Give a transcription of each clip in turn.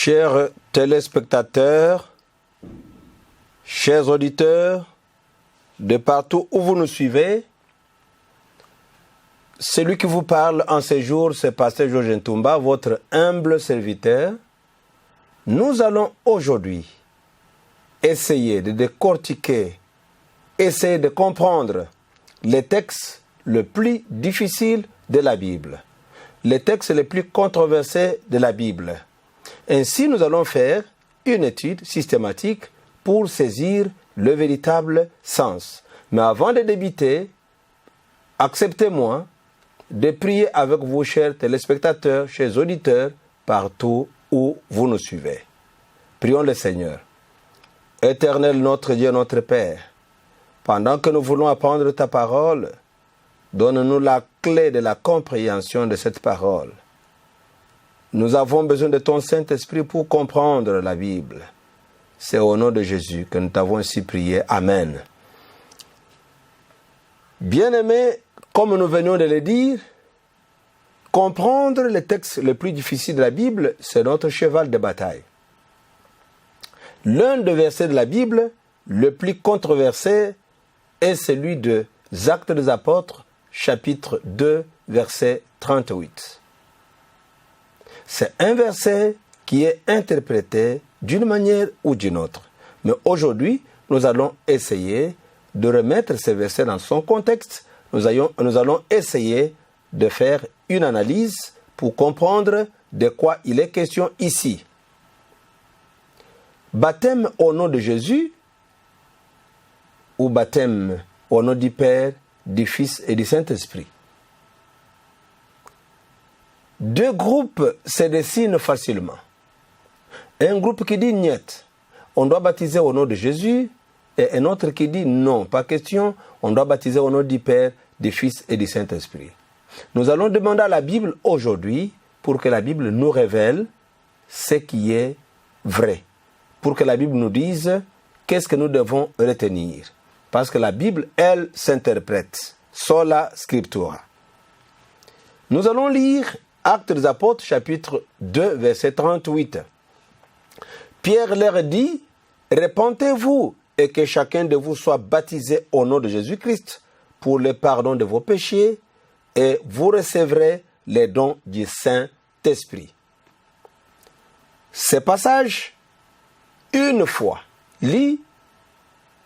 Chers téléspectateurs, chers auditeurs, de partout où vous nous suivez, celui qui vous parle en ces jours, c'est Pasteur Georges Ntumba, votre humble serviteur. Nous allons aujourd'hui essayer de décortiquer, essayer de comprendre les textes les plus difficiles de la Bible, les textes les plus controversés de la Bible. Ainsi, nous allons faire une étude systématique pour saisir le véritable sens. Mais avant de débuter, acceptez-moi de prier avec vous, chers téléspectateurs, chers auditeurs, partout où vous nous suivez. Prions le Seigneur. Éternel notre Dieu, notre Père, pendant que nous voulons apprendre ta parole, donne-nous la clé de la compréhension de cette parole. Nous avons besoin de ton Saint-Esprit pour comprendre la Bible. C'est au nom de Jésus que nous t'avons ainsi prié. Amen. Bien-aimés, comme nous venons de le dire, comprendre les textes les plus difficiles de la Bible, c'est notre cheval de bataille. L'un des versets de la Bible, le plus controversé, est celui de Actes des Apôtres, chapitre 2, verset 38. C'est un verset qui est interprété d'une manière ou d'une autre. Mais aujourd'hui, nous allons essayer de remettre ce verset dans son contexte. Nous allons essayer de faire une analyse pour comprendre de quoi il est question ici. Baptême au nom de Jésus ou baptême au nom du Père, du Fils et du Saint-Esprit. Deux groupes se dessinent facilement. Un groupe qui dit « niet », on doit baptiser au nom de Jésus, et un autre qui dit « non, pas question, on doit baptiser au nom du Père, du Fils et du Saint-Esprit ». Nous allons demander à la Bible aujourd'hui pour que la Bible nous révèle ce qui est vrai, pour que la Bible nous dise qu'est-ce que nous devons retenir. Parce que la Bible, elle, s'interprète. Sola Scriptura. Nous allons lire Actes des Apôtres, chapitre 2, verset 38. Pierre leur dit, « Repentez-vous et que chacun de vous soit baptisé au nom de Jésus-Christ pour le pardon de vos péchés et vous recevrez les dons du Saint-Esprit. » Ce passage, une fois lu,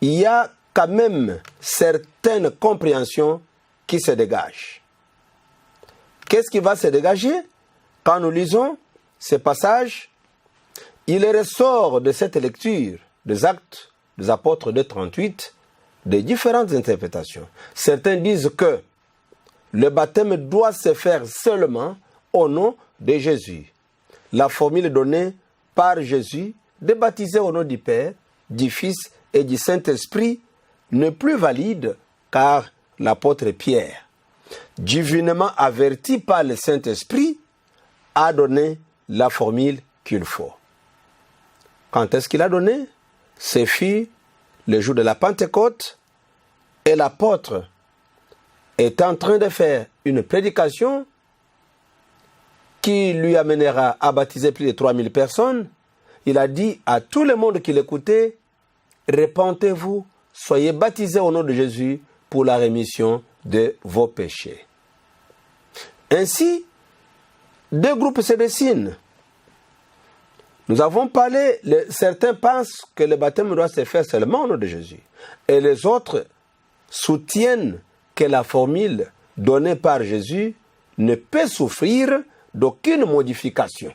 il y a quand même certaines compréhensions qui se dégagent. Qu'est-ce qui va se dégager quand nous lisons ce passage? Il ressort de cette lecture des Actes des Apôtres de 38 de différentes interprétations. Certains disent que le baptême doit se faire seulement au nom de Jésus. La formule donnée par Jésus de baptiser au nom du Père, du Fils et du Saint-Esprit n'est plus valide car l'apôtre Pierre, divinement averti par le Saint-Esprit, a donné la formule qu'il faut. Quand est-ce qu'il a donné? Ce fut le jour de la Pentecôte et l'apôtre est en train de faire une prédication qui lui amènera à baptiser plus de 3000 personnes. Il a dit à tout le monde qui l'écoutait, « Repentez-vous, soyez baptisés au nom de Jésus pour la rémission de vos péchés. » Ainsi, deux groupes se dessinent. Nous avons parlé, certains pensent que le baptême doit se faire seulement au nom de Jésus. Et les autres soutiennent que la formule donnée par Jésus ne peut souffrir d'aucune modification.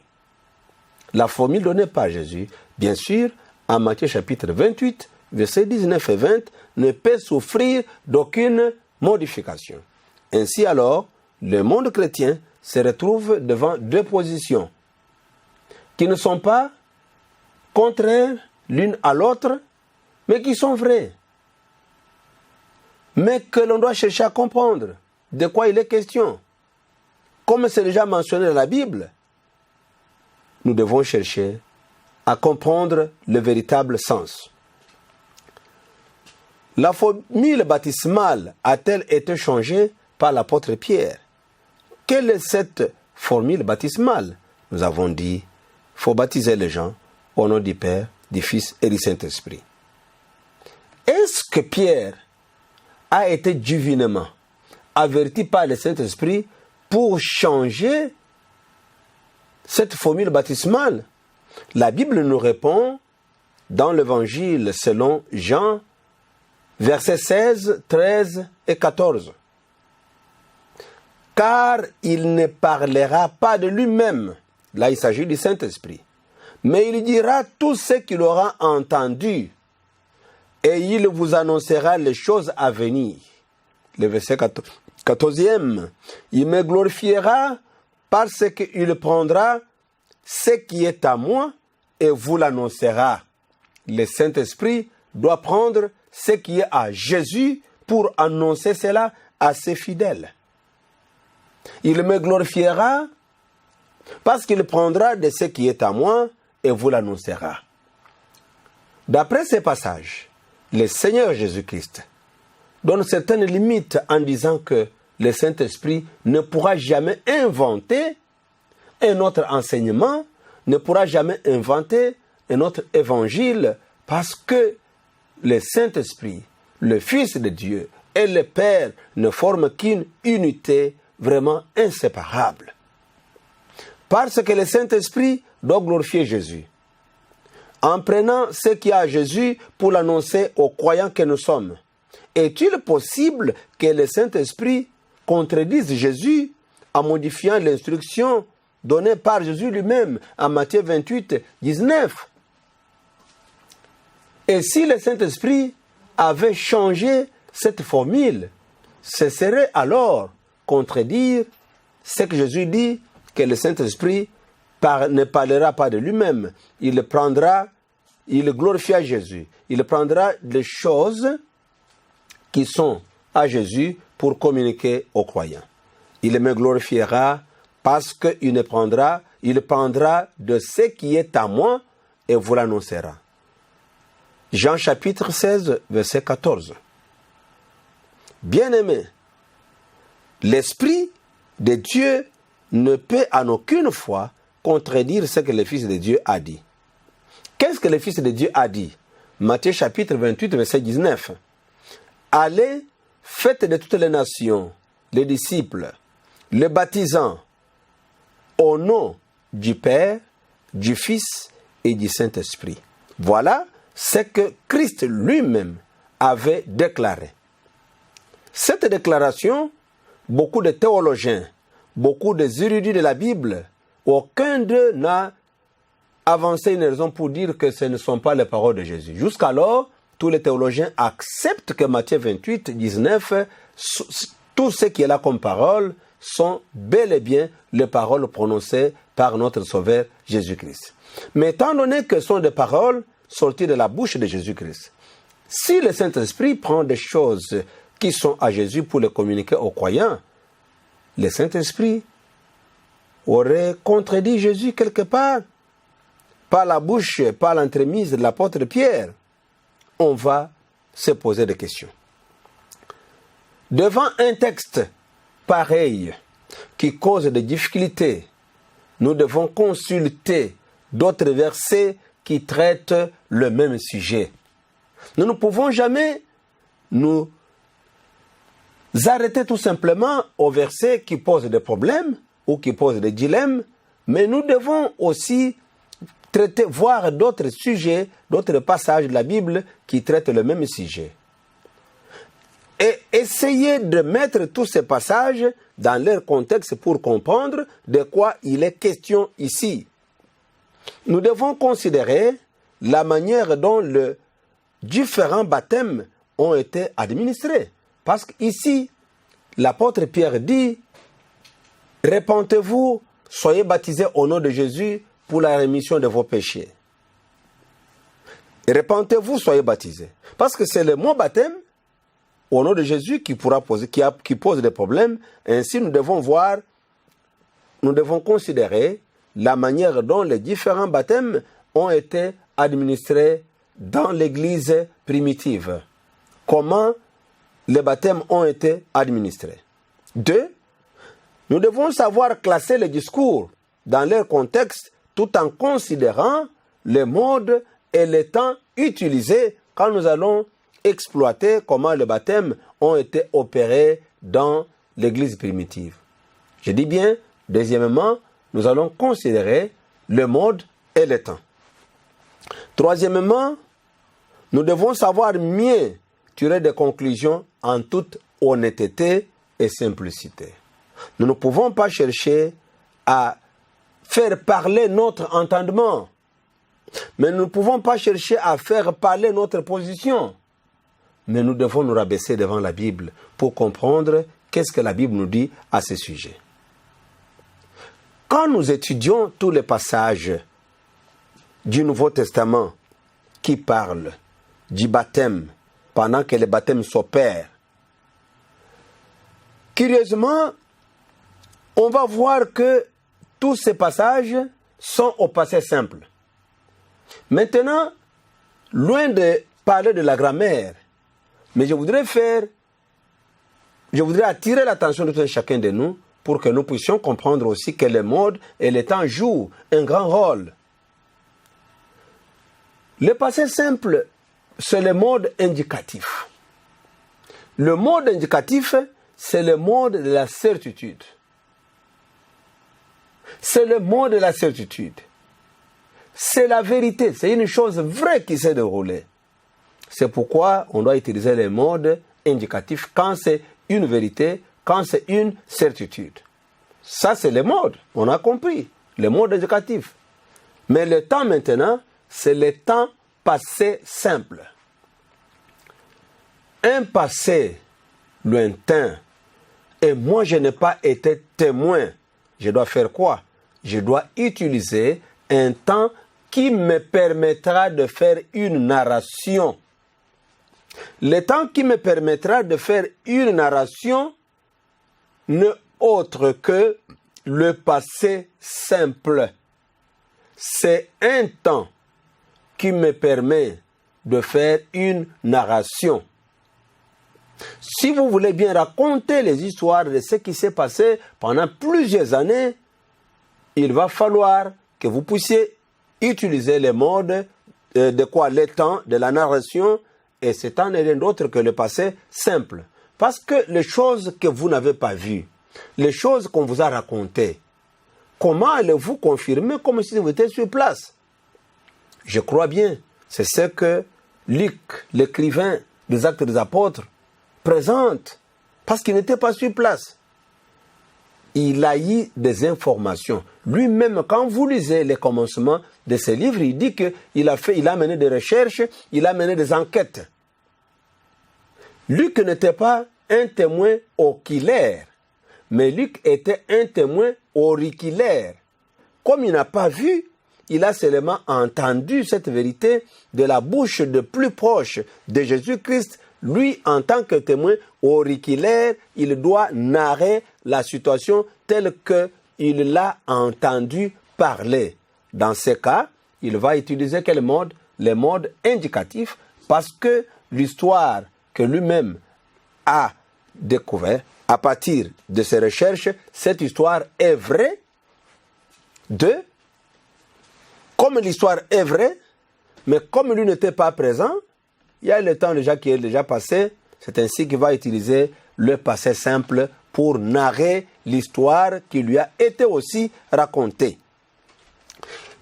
La formule donnée par Jésus, bien sûr, en Matthieu chapitre 28, versets 19 et 20, ne peut souffrir d'aucune modification. Ainsi alors, le monde chrétien se retrouve devant deux positions qui ne sont pas contraires l'une à l'autre, mais qui sont vraies. Mais que l'on doit chercher à comprendre de quoi il est question. Comme c'est déjà mentionné dans la Bible, nous devons chercher à comprendre le véritable sens. La formule baptismale a-t-elle été changée par l'apôtre Pierre? Quelle est cette formule baptismale? Nous avons dit faut baptiser les gens au nom du Père, du Fils et du Saint-Esprit. Est-ce que Pierre a été divinement averti par le Saint-Esprit pour changer cette formule baptismale? La Bible nous répond dans l'Évangile selon Jean, versets 16, 13 et 14. Car il ne parlera pas de lui-même, là il s'agit du Saint-Esprit, mais il dira tout ce qu'il aura entendu et il vous annoncera les choses à venir. Le verset 14e, il me glorifiera parce qu'il prendra ce qui est à moi et vous l'annoncera. Le Saint-Esprit doit prendre ce qui est à Jésus pour annoncer cela à ses fidèles. Il me glorifiera parce qu'il prendra de ce qui est à moi et vous l'annoncera. D'après ces passages, le Seigneur Jésus-Christ donne certaines limites en disant que le Saint-Esprit ne pourra jamais inventer un autre enseignement, ne pourra jamais inventer un autre évangile, parce que le Saint-Esprit, le Fils de Dieu et le Père ne forment qu'une unité vraiment inséparable. Parce que le Saint-Esprit doit glorifier Jésus, en prenant ce qui est à Jésus pour l'annoncer aux croyants que nous sommes. Est-il possible que le Saint-Esprit contredise Jésus en modifiant l'instruction donnée par Jésus lui-même en Matthieu 28, 19? Et si le Saint-Esprit avait changé cette formule, ce serait alors contredire ce que Jésus dit, que le Saint-Esprit ne parlera pas de lui-même. Il glorifiera Jésus. Il prendra les choses qui sont à Jésus pour communiquer aux croyants. Il me glorifiera parce qu'il prendra de ce qui est à moi et vous l'annoncera. Jean chapitre 16, verset 14. Bien-aimés, l'Esprit de Dieu ne peut en aucune fois contredire ce que le Fils de Dieu a dit. Qu'est-ce que le Fils de Dieu a dit? Matthieu chapitre 28, verset 19. Allez, faites de toutes les nations, les disciples, les baptisant au nom du Père, du Fils et du Saint-Esprit. Voilà ce que Christ lui-même avait déclaré. Cette déclaration, beaucoup de théologiens, beaucoup des érudits de la Bible, aucun d'eux n'a avancé une raison pour dire que ce ne sont pas les paroles de Jésus. Jusqu'alors, tous les théologiens acceptent que Matthieu 28, 19, tout ce qui est là comme parole sont bel et bien les paroles prononcées par notre Sauveur Jésus-Christ. Mais étant donné que ce sont des paroles sorties de la bouche de Jésus-Christ, si le Saint-Esprit prend des choses qui sont à Jésus pour les communiquer aux croyants, le Saint-Esprit aurait contredit Jésus quelque part, par la bouche, par l'entremise de l'apôtre Pierre. On va se poser des questions. Devant un texte pareil qui cause des difficultés, nous devons consulter d'autres versets qui traitent le même sujet. Nous ne pouvons jamais nous arrêter tout simplement aux versets qui posent des problèmes ou qui posent des dilemmes, mais nous devons aussi voir d'autres sujets, d'autres passages de la Bible qui traitent le même sujet. Et essayer de mettre tous ces passages dans leur contexte pour comprendre de quoi il est question ici. Nous devons considérer la manière dont les différents baptêmes ont été administrés. Parce qu'ici, l'apôtre Pierre dit « Répentez-vous, soyez baptisés au nom de Jésus pour la rémission de vos péchés. » Répentez-vous, soyez baptisés. Parce que c'est le mot baptême au nom de Jésus qui pose des problèmes. Ainsi, nous devons considérer la manière dont les différents baptêmes ont été administrés dans l'Église primitive. Comment les baptêmes ont été administrés. 2. Nous devons savoir classer les discours dans leur contexte tout en considérant les modes et les temps utilisés quand nous allons exploiter comment les baptêmes ont été opérés dans l'Église primitive. Je dis bien, deuxièmement, nous allons considérer le mode et le temps. Troisièmement, nous devons savoir mieux tirer des conclusions en toute honnêteté et simplicité. Nous ne pouvons pas chercher à faire parler notre entendement, mais nous ne pouvons pas chercher à faire parler notre position. Mais nous devons nous rabaisser devant la Bible pour comprendre qu'est-ce que la Bible nous dit à ce sujet. Quand nous étudions tous les passages du Nouveau Testament qui parlent du baptême pendant que le baptême s'opère, curieusement, on va voir que tous ces passages sont au passé simple. Maintenant, loin de parler de la grammaire, mais je voudrais attirer l'attention de tout un chacun de nous pour que nous puissions comprendre aussi que les modes et les temps jouent un grand rôle. Le passé simple, c'est le mode indicatif. Le mode indicatif, c'est le mode de la certitude. C'est le mode de la certitude. C'est la vérité, c'est une chose vraie qui s'est déroulée. C'est pourquoi on doit utiliser le mode indicatif quand c'est une vérité, quand c'est une certitude. Ça, c'est le mode, on a compris, le mode indicatif. Mais le temps maintenant, c'est le temps passé simple. Un passé lointain, et moi je n'ai pas été témoin. Je dois faire quoi? Je dois utiliser un temps qui me permettra de faire une narration. Le temps qui me permettra de faire une narration n'est autre que le passé simple. C'est un temps qui me permet de faire une narration. Si vous voulez bien raconter les histoires de ce qui s'est passé pendant plusieurs années, il va falloir que vous puissiez utiliser les modes le temps de la narration, et ce temps n'est rien d'autre que le passé simple. Parce que les choses que vous n'avez pas vues, les choses qu'on vous a racontées, comment allez-vous confirmer comme si vous étiez sur place? Je crois bien, c'est ce que Luc, l'écrivain des Actes des Apôtres, présente, parce qu'il n'était pas sur place. Il a eu des informations. Lui-même, quand vous lisez les commencements de ce livre, il dit qu'il a mené des recherches, il a mené des enquêtes. Luc n'était pas un témoin oculaire, mais Luc était un témoin auriculaire. Comme il n'a pas vu, il a seulement entendu cette vérité de la bouche de plus proche de Jésus-Christ. Lui, en tant que témoin auriculaire, il doit narrer la situation telle qu'il l'a entendu parler. Dans ce cas, il va utiliser quel mode? Le mode indicatif, parce que l'histoire que lui-même a découverte, à partir de ses recherches, cette histoire est vraie. Comme l'histoire est vraie, mais comme lui n'était pas présent, il y a le temps déjà qui est déjà passé, c'est ainsi qu'il va utiliser le passé simple pour narrer l'histoire qui lui a été aussi racontée.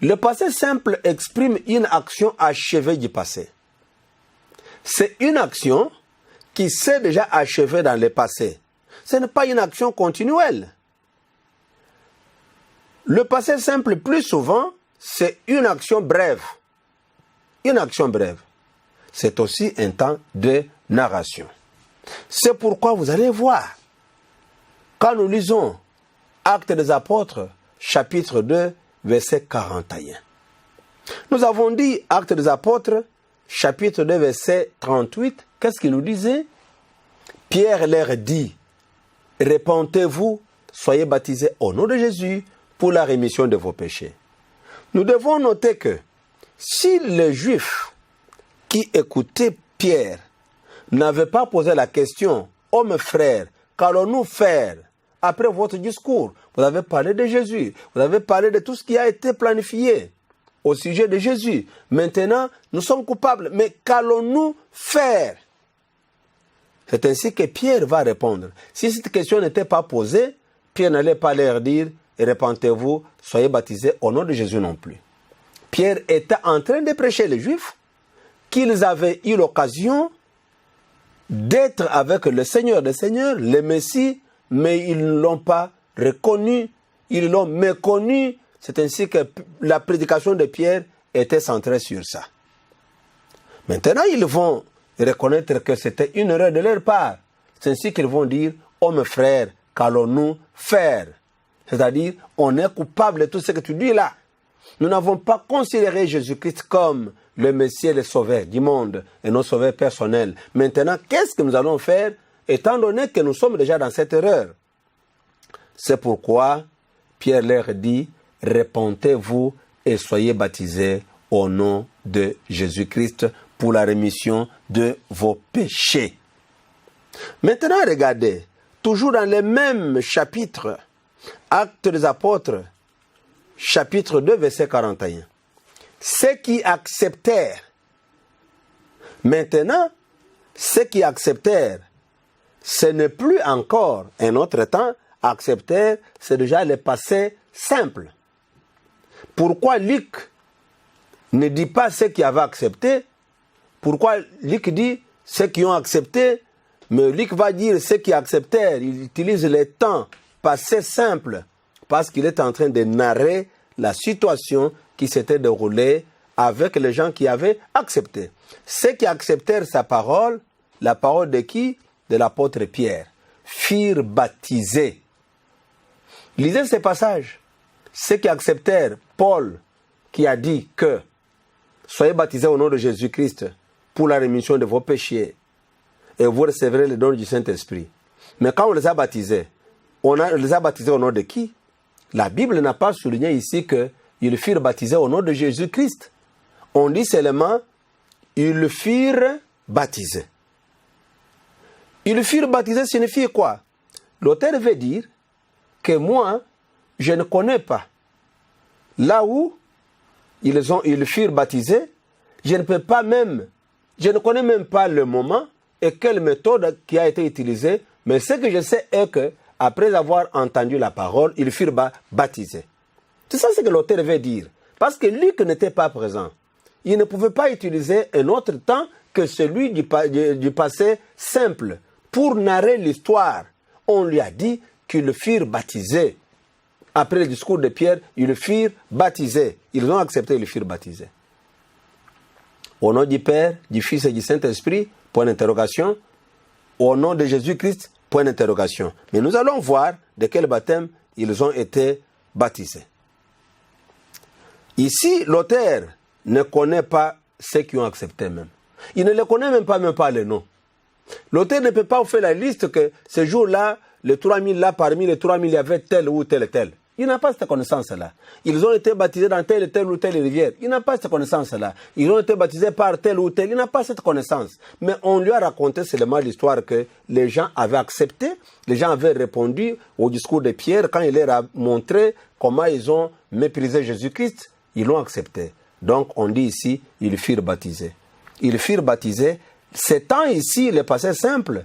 Le passé simple exprime une action achevée du passé. C'est une action qui s'est déjà achevée dans le passé. Ce n'est pas une action continuelle. Le passé simple, plus souvent, c'est une action brève. Une action brève. C'est aussi un temps de narration. C'est pourquoi vous allez voir, quand nous lisons Actes des Apôtres, chapitre 2, verset 41. Nous avons dit, Actes des Apôtres, chapitre 2, verset 38, qu'est-ce qu'il nous disait? Pierre leur dit, « Répentez-vous, soyez baptisés au nom de Jésus pour la rémission de vos péchés. » Nous devons noter que si les Juifs qui écoutaient Pierre n'avaient pas posé la question, « Hommes frères, qu'allons-nous faire après votre discours? vous avez parlé de Jésus, vous avez parlé de tout ce qui a été planifié au sujet de Jésus. Maintenant, nous sommes coupables, mais qu'allons-nous faire? C'est ainsi que Pierre va répondre. Si cette question n'était pas posée, Pierre n'allait pas leur dire « Repentez-vous, soyez baptisés au nom de Jésus non plus ». Pierre était en train de prêcher les Juifs qu'ils avaient eu l'occasion d'être avec le Seigneur des Seigneurs, le Messie, mais ils ne l'ont pas reconnu, ils l'ont méconnu. C'est ainsi que la prédication de Pierre était centrée sur ça. Maintenant, ils vont reconnaître que c'était une erreur de leur part. C'est ainsi qu'ils vont dire « Oh mes frères, qu'allons-nous faire ?» C'est-à-dire, on est coupable de tout ce que tu dis là. Nous n'avons pas considéré Jésus-Christ comme le Messie et le Sauveur du monde et nos sauveurs personnels. Maintenant, qu'est-ce que nous allons faire étant donné que nous sommes déjà dans cette erreur? C'est pourquoi Pierre leur dit « Repentez-vous et soyez baptisés au nom de Jésus-Christ pour la rémission de vos péchés. » Maintenant, regardez, toujours dans le même chapitre, Actes des Apôtres, chapitre 2, verset 41. Ceux qui acceptèrent, maintenant, ceux qui acceptèrent, ce n'est plus encore un autre temps, acceptèrent, c'est déjà le passé simple. Pourquoi Luc ne dit pas ceux qui avaient accepté? Pourquoi Luc dit ceux qui ont accepté? Mais Luc va dire ceux qui acceptèrent. Il utilise le temps passé simple parce qu'il est en train de narrer la situation qui s'était déroulée avec les gens qui avaient accepté. Ceux qui acceptèrent sa parole, la parole de qui? De l'apôtre Pierre, firent baptiser. Lisez ce passage. Ceux qui acceptèrent Paul, qui a dit que soyez baptisés au nom de Jésus-Christ pour la rémission de vos péchés et vous recevrez le don du Saint-Esprit. Mais quand on les a baptisés, on les a baptisés au nom de qui? La Bible n'a pas souligné ici qu'ils furent baptisés au nom de Jésus-Christ. On dit seulement ils furent baptisés. Ils furent baptisés signifie quoi? L'auteur veut dire que moi, je ne connais pas. Là où ils furent baptisés, je ne connais même pas le moment et quelle méthode qui a été utilisée, mais ce que je sais est que après avoir entendu la parole, ils furent baptisés. C'est ça ce que l'auteur veut dire. Parce que Luc n'était pas présent. Il ne pouvait pas utiliser un autre temps que celui du passé simple. Pour narrer l'histoire, on lui a dit qu'ils furent baptisés. Après le discours de Pierre, ils furent baptisés. Ils ont accepté, ils furent baptisés. Au nom du Père, du Fils et du Saint-Esprit, point d'interrogation. Au nom de Jésus-Christ, point d'interrogation. Mais nous allons voir de quel baptême ils ont été baptisés. Ici, l'auteur ne connaît pas ceux qui ont accepté même. Il ne les connaît même pas les noms. L'auteur ne peut pas faire la liste que ce jour-là, les 3000 là, parmi les 3000, il y avait tel ou tel et tel. Il n'a pas cette connaissance-là. Ils ont été baptisés dans telle ou telle rivière. Il n'a pas cette connaissance-là. Ils ont été baptisés par tel ou tel. Il n'a pas cette connaissance. Mais on lui a raconté seulement l'histoire que les gens avaient accepté. Les gens avaient répondu au discours de Pierre quand il leur a montré comment ils ont méprisé Jésus-Christ. Ils l'ont accepté. Donc on dit ici, ils furent baptisés. Ils furent baptisés. Ce temps ici, le passé simple,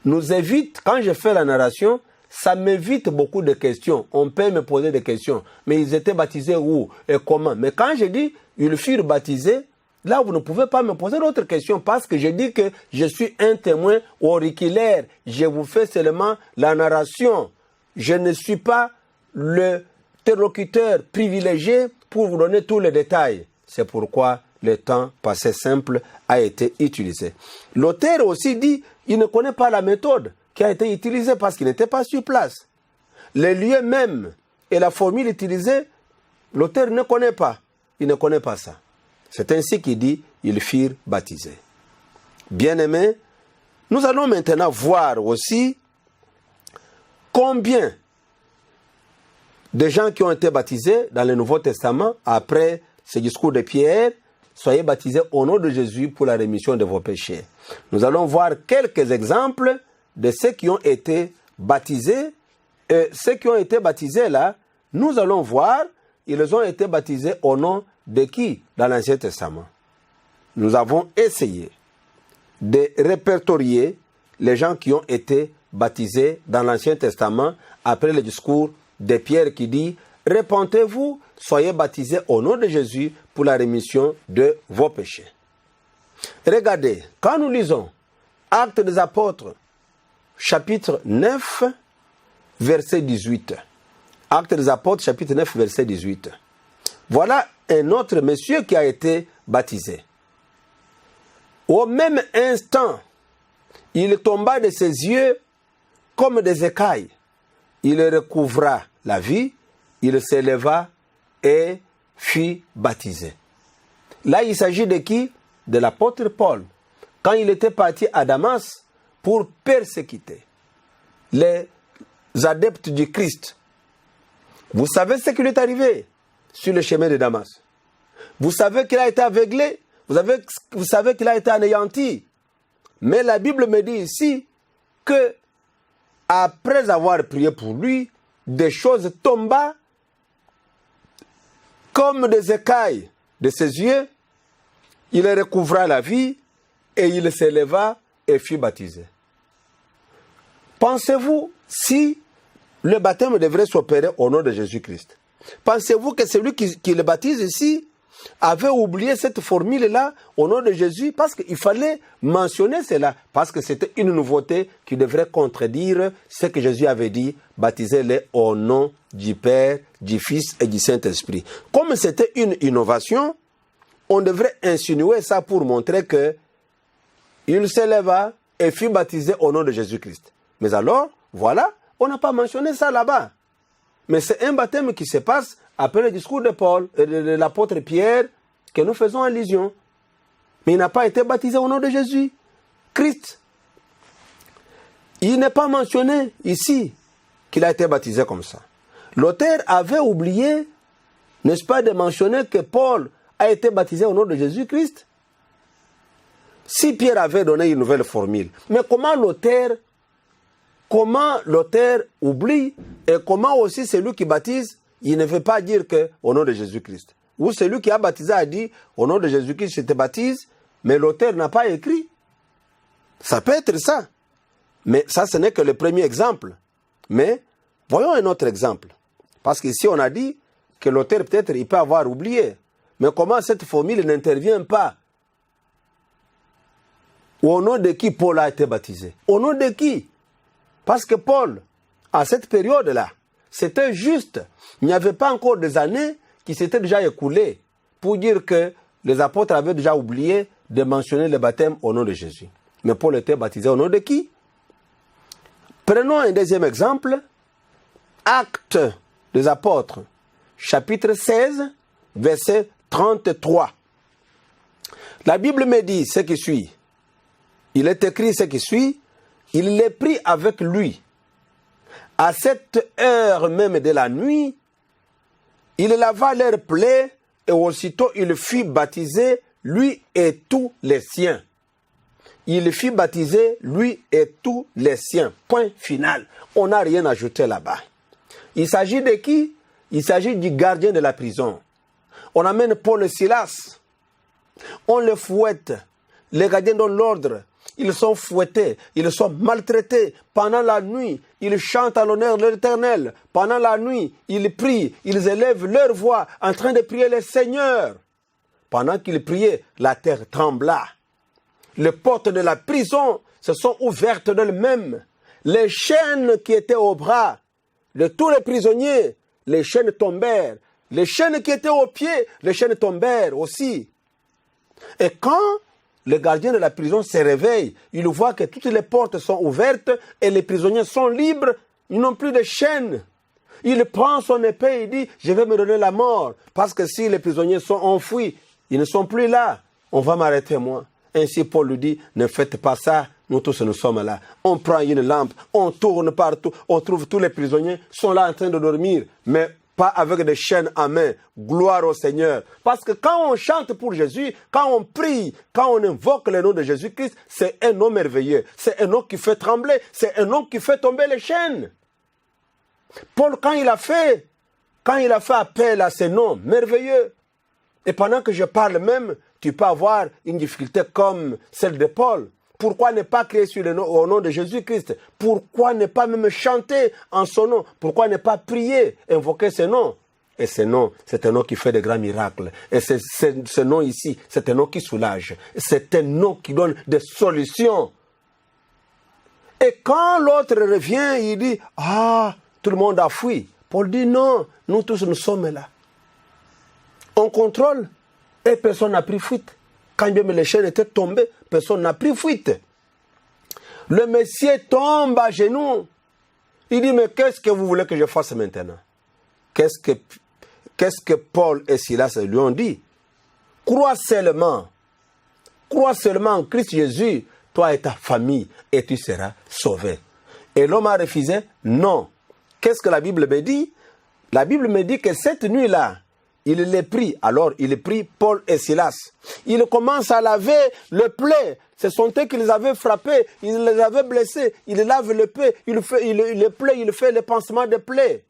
nous évite, quand je fais la narration, ça m'évite beaucoup de questions. On peut me poser des questions. Mais ils étaient baptisés où et comment? Mais quand je dis ils furent baptisés, là vous ne pouvez pas me poser d'autres questions parce que je dis que je suis un témoin auriculaire. Je vous fais seulement la narration. Je ne suis pas le interlocuteur privilégié pour vous donner tous les détails. C'est pourquoi le temps passé simple a été utilisé. L'auteur aussi dit il ne connaît pas la méthode qui a été utilisée parce qu'il n'était pas sur place. Les lieux même et la formule utilisée, l'auteur ne connaît pas. Il ne connaît pas ça. C'est ainsi qu'il dit ils furent baptisés. Bien-aimés, nous allons maintenant voir aussi combien de gens qui ont été baptisés dans le Nouveau Testament après ce discours de Pierre. Soyez baptisés au nom de Jésus pour la rémission de vos péchés. Nous allons voir quelques exemples de ceux qui ont été baptisés Et ceux qui ont été baptisés là, nous allons voir, ils ont été baptisés au nom de qui dans l'Ancien Testament? Nous avons essayé de répertorier les gens qui ont été baptisés dans l'Ancien Testament après le discours de Pierre qui dit « Repentez-vous, soyez baptisés au nom de Jésus pour la rémission de vos péchés. » Regardez, quand nous lisons Actes des Apôtres, chapitre 9, verset 18. Actes des Apôtres, chapitre 9, verset 18. Voilà un autre monsieur qui a été baptisé. Au même instant, il tomba de ses yeux comme des écailles. Il recouvra la vie, il s'éleva et fut baptisé. Là, il s'agit de qui? De l'apôtre Paul. Quand il était parti à Damas pour persécuter les adeptes du Christ. Vous savez ce qui lui est arrivé sur le chemin de Damas. Vous savez qu'il a été aveuglé. Vous savez qu'il a été anéanti. Mais la Bible me dit ici que après avoir prié pour lui, des choses tomba comme des écailles de ses yeux. Il recouvra la vie et il s'éleva et fut baptisé. Pensez-vous si le baptême devrait s'opérer au nom de Jésus-Christ? Pensez-vous que celui qui le baptise ici avait oublié cette formule-là au nom de Jésus? Parce qu'il fallait mentionner cela, parce que c'était une nouveauté qui devrait contredire ce que Jésus avait dit, baptisez-les au nom du Père, du Fils et du Saint-Esprit. Comme c'était une innovation, on devrait insinuer ça pour montrer que il s'éleva et fut baptisé au nom de Jésus-Christ. Mais alors, voilà, on n'a pas mentionné ça là-bas. Mais c'est un baptême qui se passe après le discours de Paul et de l'apôtre Pierre que nous faisons allusion. Mais il n'a pas été baptisé au nom de Jésus. Christ. Il n'est pas mentionné ici qu'il a été baptisé comme ça. L'auteur avait oublié, n'est-ce pas, de mentionner que Paul a été baptisé au nom de Jésus-Christ. Si Pierre avait donné une nouvelle formule, mais comment l'auteur oublie et comment aussi celui qui baptise, il ne veut pas dire que au nom de Jésus-Christ. Ou celui qui a baptisé a dit au nom de Jésus-Christ je te baptise, mais l'auteur n'a pas écrit. Ça peut être ça. Mais ça, ce n'est que le premier exemple. Mais voyons un autre exemple. Parce qu'ici, on a dit que l'auteur, peut-être, il peut avoir oublié. Mais comment cette formule n'intervient pas? Au nom de qui Paul a été baptisé? Au nom de qui? Parce que Paul, à cette période-là, c'était juste. Il n'y avait pas encore des années qui s'étaient déjà écoulées pour dire que les apôtres avaient déjà oublié de mentionner le baptême au nom de Jésus. Mais Paul était baptisé au nom de qui? Prenons un deuxième exemple. Actes des apôtres, chapitre 16, verset 33. La Bible me dit ce qui suit. Il est écrit ce qui suit. Il les prit avec lui. À cette heure même de la nuit, il lava leurs plaies et aussitôt il fut baptisé, lui et tous les siens. Il fut baptisé, lui et tous les siens. Point final. On n'a rien ajouté là-bas. Il s'agit de qui? Il s'agit du gardien de la prison. On amène Paul et Silas. On les fouette. Les gardiens donnent l'ordre. Ils sont fouettés, ils sont maltraités. Pendant la nuit, ils chantent à l'honneur de l'Éternel. Pendant la nuit, ils prient, ils élèvent leur voix en train de prier le Seigneur. Pendant qu'ils priaient, la terre trembla. Les portes de la prison se sont ouvertes d'elles-mêmes. Les chaînes qui étaient au bras de tous les prisonniers, les chaînes tombèrent. Les chaînes qui étaient aux pieds, les chaînes tombèrent aussi. Et quand le gardien de la prison se réveille, il voit que toutes les portes sont ouvertes et les prisonniers sont libres, ils n'ont plus de chaînes. Il prend son épée et dit, je vais me donner la mort, parce que si les prisonniers sont enfouis, ils ne sont plus là, on va m'arrêter moi. Ainsi Paul lui dit, ne faites pas ça, nous tous nous sommes là. On prend une lampe, on tourne partout, on trouve tous les prisonniers sont là en train de dormir, mais pas avec des chaînes à main. Gloire au Seigneur. Parce que quand on chante pour Jésus, quand on prie, quand on invoque le nom de Jésus-Christ, c'est un nom merveilleux. C'est un nom qui fait trembler. C'est un nom qui fait tomber les chaînes. Paul, quand il a fait appel à ces noms merveilleux, et pendant que je parle même, tu peux avoir une difficulté comme celle de Paul. Pourquoi ne pas crier sur le nom, au nom de Jésus-Christ? Pourquoi ne pas même chanter en son nom? Pourquoi ne pas prier, invoquer ce nom? Et ce nom, c'est un nom qui fait de grands miracles. Et ce nom ici, c'est un nom qui soulage. C'est un nom qui donne des solutions. Et quand l'autre revient, il dit, ah, tout le monde a fui. Paul dit, non, nous tous nous sommes là. On contrôle et personne n'a pris fuite. Quand même les chaînes étaient tombées, personne n'a pris fuite. Le Messie tombe à genoux. Il dit, mais qu'est-ce que vous voulez que je fasse maintenant? Qu'est-ce que Paul et Silas lui ont dit? Crois seulement en Christ Jésus, toi et ta famille, et tu seras sauvé. Et l'homme a refusé, non. Qu'est-ce que la Bible me dit? La Bible me dit que cette nuit-là, il les prit. Alors, il prit Paul et Silas. Il commence à laver le plaie. Ce sont eux qui les avaient frappés. Ils les avaient blessés. Il lave le plaie. Il fait le pansement de plaie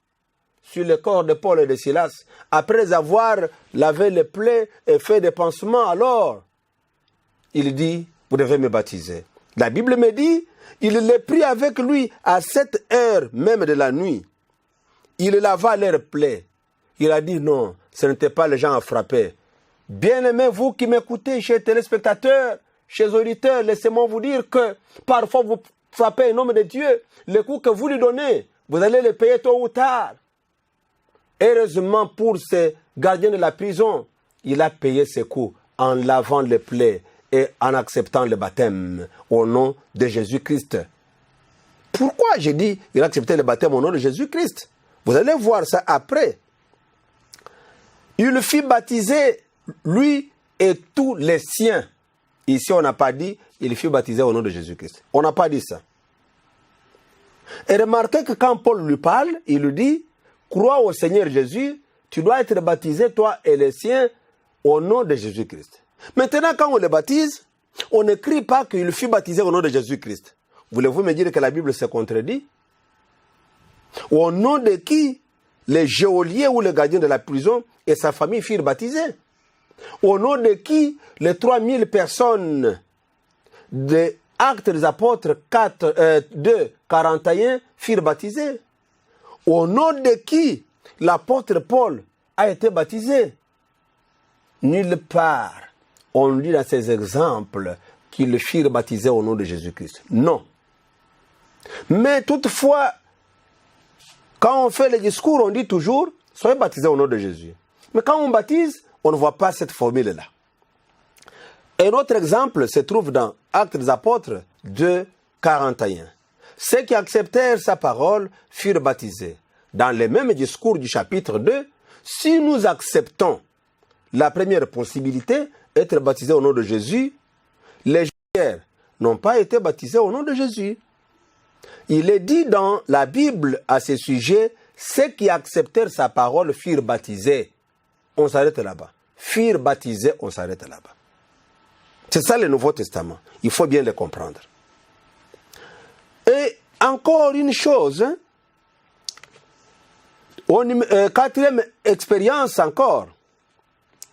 sur le corps de Paul et de Silas. Après avoir lavé le plaie et fait des pansements, alors, il dit, vous devez me baptiser. La Bible me dit, il les prit avec lui à cette heure même de la nuit. Il lava leur plaie. Il a dit non, ce n'était pas les gens à frapper. Bien-aimés, vous qui m'écoutez, chers téléspectateurs, chers auditeurs, laissez-moi vous dire que parfois vous frappez un homme de Dieu, le coup que vous lui donnez, vous allez le payer tôt ou tard. Heureusement pour ces gardiens de la prison, il a payé ses coups en lavant les plaies et en acceptant le baptême au nom de Jésus-Christ. Pourquoi j'ai dit il a accepté le baptême au nom de Jésus-Christ? Vous allez voir ça après. Il le fit baptiser, lui et tous les siens. Ici, on n'a pas dit, il fut baptisé au nom de Jésus-Christ. On n'a pas dit ça. Et remarquez que quand Paul lui parle, il lui dit, crois au Seigneur Jésus, tu dois être baptisé, toi et les siens, au nom de Jésus-Christ. Maintenant, quand on le baptise, on n'écrit pas qu'il fut baptisé au nom de Jésus-Christ. Voulez-vous me dire que la Bible se contredit? Au nom de qui les geôliers ou les gardiens de la prison et sa famille furent baptisés? Au nom de qui les 3000 personnes des Actes des Apôtres 2, 41 furent baptisées? Au nom de qui l'apôtre Paul a été baptisé? Nulle part on lit dans ces exemples qu'ils furent baptisés au nom de Jésus-Christ. Non. Mais toutefois, quand on fait le discours, on dit toujours, soyez baptisés au nom de Jésus. Mais quand on baptise, on ne voit pas cette formule-là. Un autre exemple se trouve dans Actes des Apôtres 2, 41. Ceux qui acceptèrent sa parole furent baptisés. Dans le même discours du chapitre 2, si nous acceptons la première possibilité, être baptisés au nom de Jésus, les Juifs n'ont pas été baptisés au nom de Jésus. Il est dit dans la Bible à ce sujet, ceux qui acceptèrent sa parole furent baptisés. On s'arrête là-bas. Furent baptisés, on s'arrête là-bas. C'est ça le Nouveau Testament. Il faut bien le comprendre. Et encore une chose, quatrième expérience encore.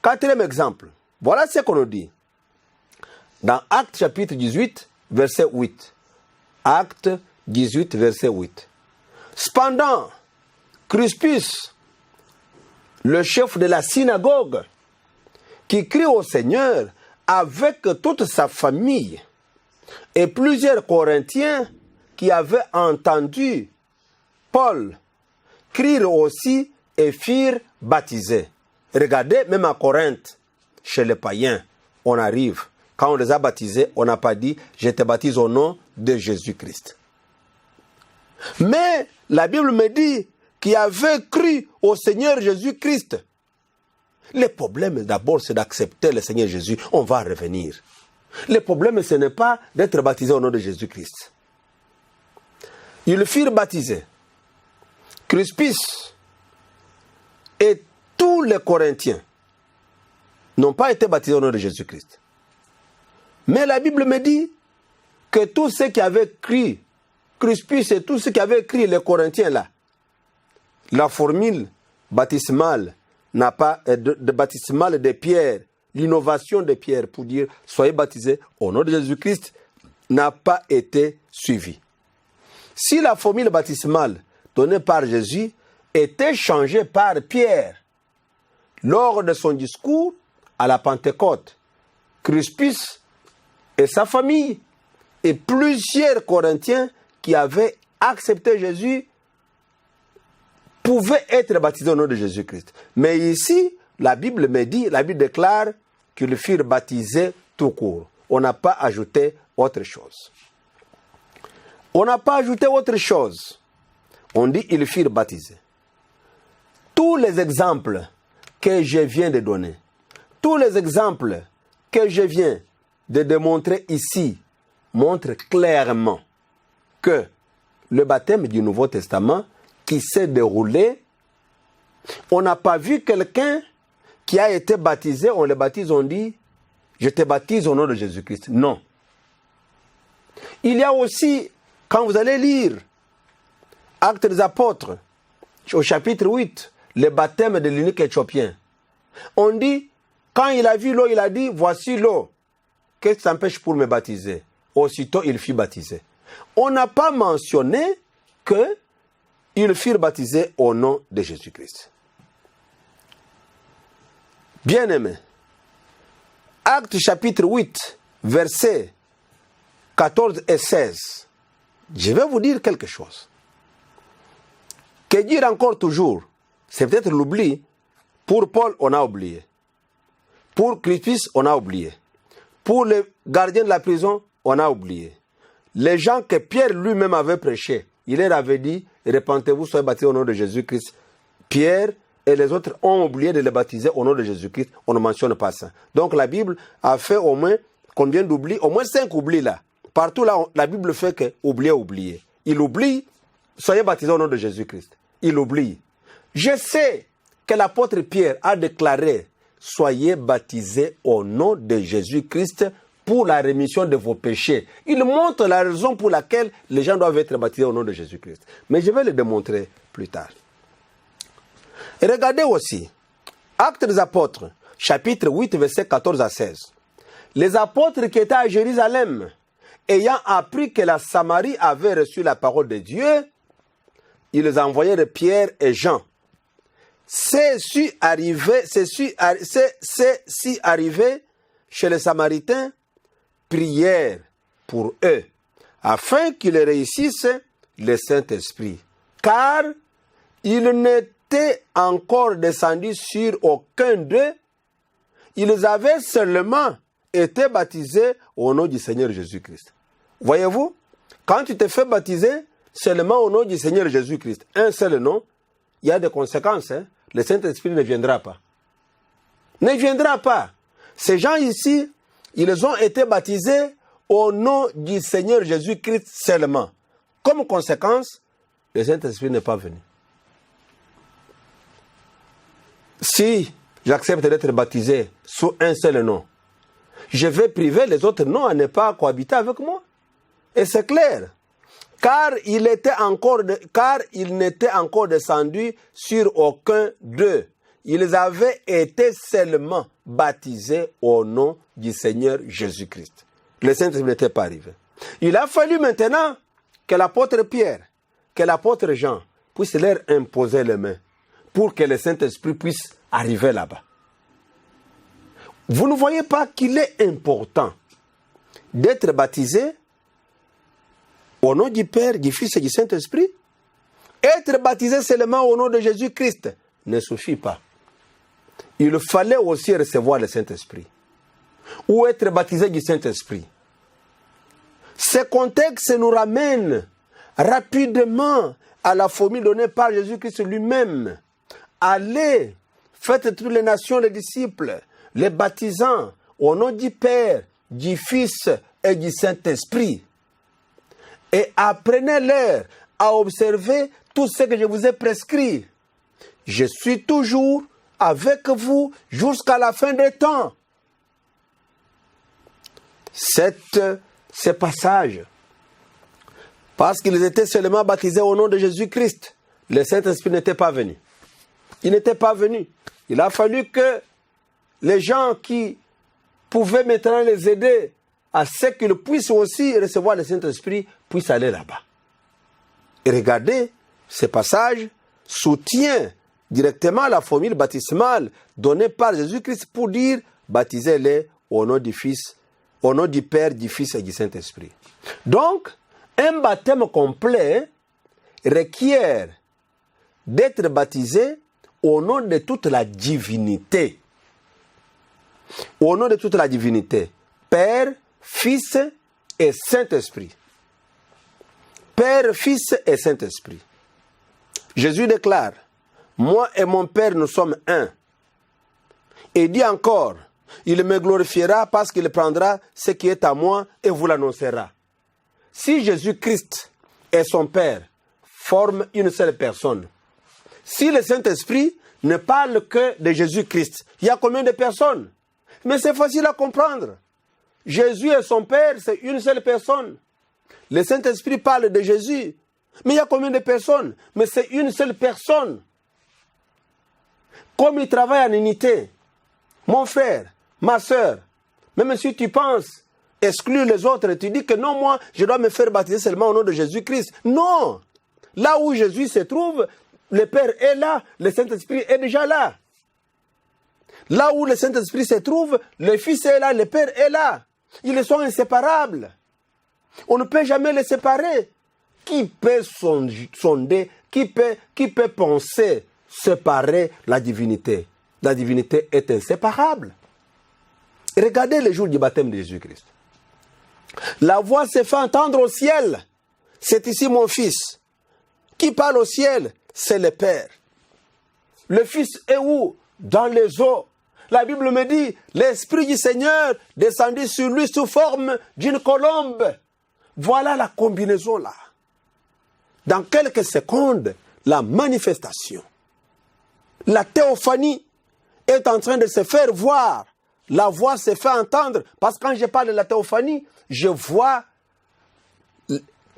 Quatrième exemple. Voilà ce qu'on nous dit. Dans Actes chapitre 18, verset 8. Actes 18, verset 8. Cependant, Crispus, le chef de la synagogue, qui crie au Seigneur avec toute sa famille, et plusieurs Corinthiens qui avaient entendu Paul crier aussi et furent baptisés. Regardez, même à Corinthe, chez les païens, on arrive. Quand on les a baptisés, on n'a pas dit « Je te baptise au nom de Jésus-Christ ». Mais la Bible me dit qu'il avait cru au Seigneur Jésus-Christ. Le problème d'abord, c'est d'accepter le Seigneur Jésus. On va revenir. Le problème, ce n'est pas d'être baptisé au nom de Jésus-Christ. Ils furent baptisés. Crispus et tous les Corinthiens n'ont pas été baptisés au nom de Jésus-Christ. Mais la Bible me dit que tous ceux qui avaient cru, Crispus et tous ceux qui avaient cru, les Corinthiens là, la formule baptismale baptismale de Pierre, l'innovation de Pierre pour dire soyez baptisés au nom de Jésus-Christ n'a pas été suivie. Si la formule baptismale donnée par Jésus était changée par Pierre lors de son discours à la Pentecôte, Crispus et sa famille et plusieurs Corinthiens qui avaient accepté Jésus pouvaient être baptisés au nom de Jésus-Christ. Mais ici, la Bible déclare qu'ils furent baptisés tout court. On n'a pas ajouté autre chose. On n'a pas ajouté autre chose. On dit ils furent baptisés. Tous les exemples que je viens de donner, tous les exemples que je viens de démontrer ici montrent clairement que le baptême du Nouveau Testament qui s'est déroulé, on n'a pas vu quelqu'un qui a été baptisé, on le baptise, on dit « Je te baptise au nom de Jésus-Christ ». Non. Il y a aussi, quand vous allez lire Actes des Apôtres, au chapitre 8, le baptême de l'eunuque éthiopien, on dit, quand il a vu l'eau, il a dit « Voici l'eau, qu'est-ce qui t'empêche pour me baptiser ?» Aussitôt, il fut baptisé. On n'a pas mentionné qu'ils furent baptisés au nom de Jésus-Christ. Bien-aimés, Actes chapitre 8, versets 14 et 16, je vais vous dire quelque chose. Que dire encore toujours? C'est peut-être l'oubli. Pour Paul, on a oublié. Pour Crispus, on a oublié. Pour les gardiens de la prison, on a oublié. Les gens que Pierre lui-même avait prêchés, il leur avait dit, repentez-vous, soyez baptisés au nom de Jésus-Christ. Pierre et les autres ont oublié de les baptiser au nom de Jésus-Christ. On ne mentionne pas ça. Donc la Bible a fait au moins combien d'oublis? Au moins 5 oublis là. Partout là, la Bible fait que oublier. Il oublie, soyez baptisés au nom de Jésus-Christ. Il oublie. Je sais que l'apôtre Pierre a déclaré, soyez baptisés au nom de Jésus-Christ pour la rémission de vos péchés. Il montre la raison pour laquelle les gens doivent être baptisés au nom de Jésus-Christ. Mais je vais le démontrer plus tard. Et regardez aussi, Actes des Apôtres, chapitre 8, versets 14 à 16. Les apôtres qui étaient à Jérusalem, ayant appris que la Samarie avait reçu la parole de Dieu, ils envoyèrent Pierre et Jean. C'est arrivé chez les Samaritains, prièrent pour eux, afin qu'ils réussissent le Saint-Esprit. Car il n'était encore descendu sur aucun d'eux, ils avaient seulement été baptisés au nom du Seigneur Jésus-Christ. Voyez-vous, quand tu te fais baptiser seulement au nom du Seigneur Jésus-Christ, un seul nom, il y a des conséquences. Hein? Le Saint-Esprit ne viendra pas. Ne viendra pas. Ces gens ici, ils ont été baptisés au nom du Seigneur Jésus-Christ seulement. Comme conséquence, le Saint-Esprit n'est pas venu. Si j'accepte d'être baptisé sous un seul nom, je vais priver les autres noms à ne pas cohabiter avec moi. Et c'est clair. Car il n'était encore descendu sur aucun d'eux. Ils avaient été seulement baptisés au nom du Seigneur Jésus-Christ. Le Saint-Esprit n'était pas arrivé. Il a fallu maintenant que l'apôtre Pierre, que l'apôtre Jean puissent leur imposer les mains pour que le Saint-Esprit puisse arriver là-bas. Vous ne voyez pas qu'il est important d'être baptisé au nom du Père, du Fils et du Saint-Esprit? Être baptisé seulement au nom de Jésus-Christ ne suffit pas. Il fallait aussi recevoir le Saint-Esprit. Ou être baptisé du Saint-Esprit. Ce contexte nous ramène rapidement à la formule donnée par Jésus-Christ lui-même. Allez, faites toutes les nations les disciples, les baptisant au nom du Père, du Fils et du Saint-Esprit. Et apprenez-leur à observer tout ce que je vous ai prescrit. Je suis toujours avec vous jusqu'à la fin des temps. Ce passage, parce qu'ils étaient seulement baptisés au nom de Jésus-Christ, le Saint-Esprit n'était pas venu. Il n'était pas venu. Il a fallu que les gens qui pouvaient maintenant les aider à ce qu'ils puissent aussi recevoir le Saint-Esprit puissent aller là-bas. Et regardez, ce passage soutient directement la formule baptismale donnée par Jésus-Christ pour dire « baptisez-les au nom du Fils, au nom du Père, du Fils et du Saint-Esprit ». Donc, un baptême complet requiert d'être baptisé au nom de toute la divinité. Au nom de toute la divinité. Père, Fils et Saint-Esprit. Père, Fils et Saint-Esprit. Jésus déclare, « Moi et mon Père, nous sommes un. » Et dit encore, « Il me glorifiera parce qu'il prendra ce qui est à moi et vous l'annoncera. » Si Jésus-Christ et son Père forment une seule personne, si le Saint-Esprit ne parle que de Jésus-Christ, il y a combien de personnes? Mais c'est facile à comprendre. Jésus et son Père, c'est une seule personne. Le Saint-Esprit parle de Jésus, mais il y a combien de personnes? Mais c'est une seule personne. Comme ils travaillent en unité, mon frère, ma soeur, même si tu penses exclure les autres, tu dis que non, moi, je dois me faire baptiser seulement au nom de Jésus-Christ. Non! Là où Jésus se trouve, le Père est là, le Saint-Esprit est déjà là. Là où le Saint-Esprit se trouve, le Fils est là, le Père est là. Ils sont inséparables. On ne peut jamais les séparer. Qui peut sonder, qui peut penser séparer la divinité? La divinité est inséparable. Regardez le jour du baptême de Jésus-Christ. La voix s'est fait entendre au ciel. C'est ici mon Fils. Qui parle au ciel? C'est le Père. Le Fils est où? Dans les eaux. La Bible me dit, l'Esprit du Seigneur descendit sur lui sous forme d'une colombe. Voilà la combinaison là. Dans quelques secondes, la manifestation. La théophanie est en train de se faire voir. La voix se fait entendre. Parce que quand je parle de la théophanie, je vois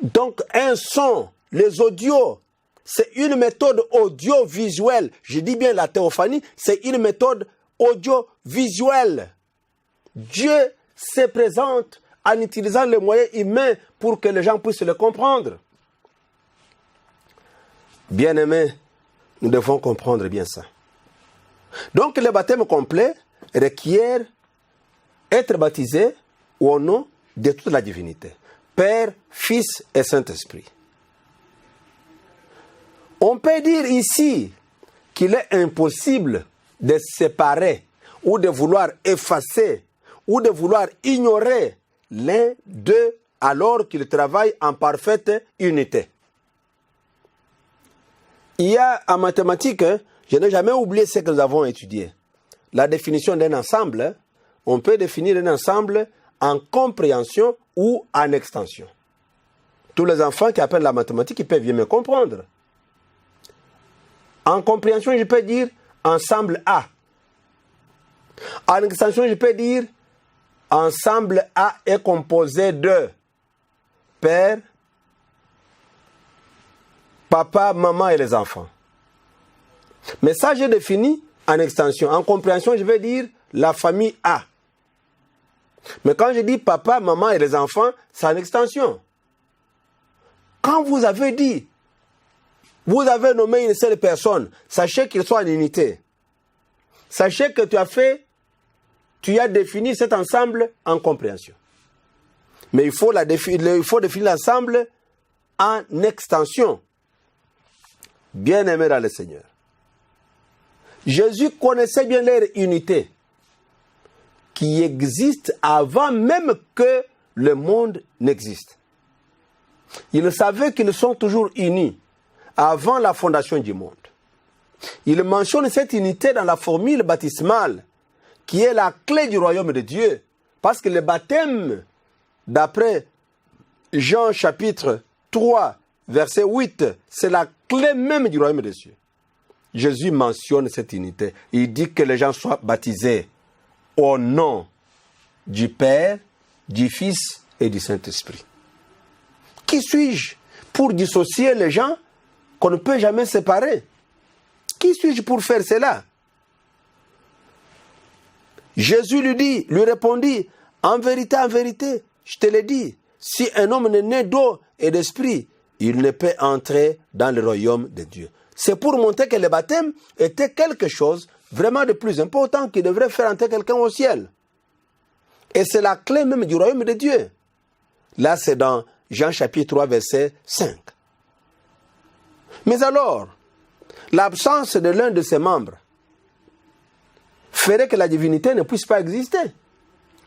donc un son, les audios. C'est une méthode audiovisuelle. Je dis bien la théophanie, c'est une méthode audiovisuelle. Dieu se présente en utilisant les moyens humains pour que les gens puissent le comprendre. Bien-aimés, nous devons comprendre bien ça. Donc le baptême complet requiert être baptisé au nom de toute la divinité. Père, Fils et Saint-Esprit. On peut dire ici qu'il est impossible de séparer ou de vouloir effacer ou de vouloir ignorer l'un d'eux alors qu'ils travaillent en parfaite unité. Il y a en mathématiques, je n'ai jamais oublié ce que nous avons étudié. La définition d'un ensemble, on peut définir un ensemble en compréhension ou en extension. Tous les enfants qui apprennent la mathématique, ils peuvent bien me comprendre. En compréhension, je peux dire ensemble A. En extension, je peux dire ensemble A est composé de père, papa, maman et les enfants. Mais ça, j'ai défini en extension. En compréhension, je vais dire la famille A. Mais quand je dis papa, maman et les enfants, c'est en extension. Quand vous avez dit, vous avez nommé une seule personne, sachez qu'il soit en unité. Sachez que tu as défini cet ensemble en compréhension. Mais il faut définir l'ensemble en extension. Bien-aimés dans le Seigneur. Jésus connaissait bien leur unité qui existe avant même que le monde n'existe. Il savait qu'ils sont toujours unis avant la fondation du monde. Il mentionne cette unité dans la formule baptismale qui est la clé du royaume de Dieu. Parce que le baptême, d'après Jean chapitre 3, verset 8, c'est la clé même du royaume de Dieu. Jésus mentionne cette unité. Il dit que les gens soient baptisés au nom du Père, du Fils et du Saint-Esprit. Qui suis-je pour dissocier les gens qu'on ne peut jamais séparer. Qui suis-je pour faire cela? Jésus lui répondit, en vérité, je te l'ai dit, si un homme n'est né d'eau et d'esprit, il ne peut entrer dans le royaume de Dieu. C'est pour montrer que le baptême était quelque chose vraiment de plus important qui devrait faire entrer quelqu'un au ciel. Et c'est la clé même du royaume de Dieu. Là, c'est dans Jean chapitre 3, verset 5. Mais alors, l'absence de l'un de ses membres ferait que la divinité ne puisse pas exister.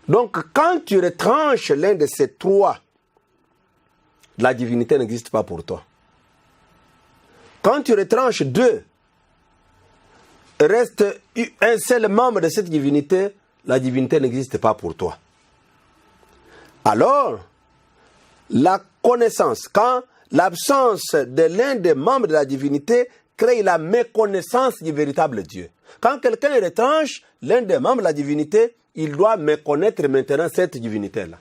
Donc, quand tu retranches l'un de ces trois, la divinité n'existe pas pour toi. Quand tu retranches deux, reste un seul membre de cette divinité, la divinité n'existe pas pour toi. Alors, la connaissance, quand l'absence de l'un des membres de la divinité crée la méconnaissance du véritable Dieu. Quand quelqu'un retranche l'un des membres de la divinité, il doit méconnaître maintenant cette divinité-là.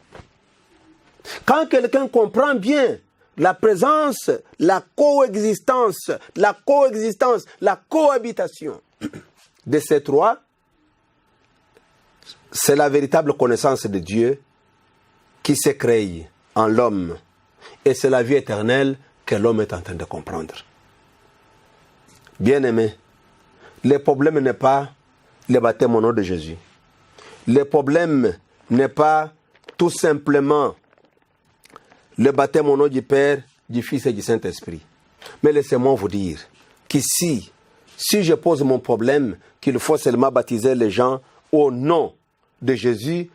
Quand quelqu'un comprend bien la présence, la coexistence, la cohabitation de ces trois, c'est la véritable connaissance de Dieu qui s'est créée en l'homme. Et c'est la vie éternelle que l'homme est en train de comprendre. Bien-aimé, le problème n'est pas le baptême au nom de Jésus. Le problème n'est pas tout simplement le baptême au nom du Père, du Fils et du Saint-Esprit. Mais laissez-moi vous dire qu'ici, si je pose mon problème, qu'il faut seulement baptiser les gens au nom de Jésus,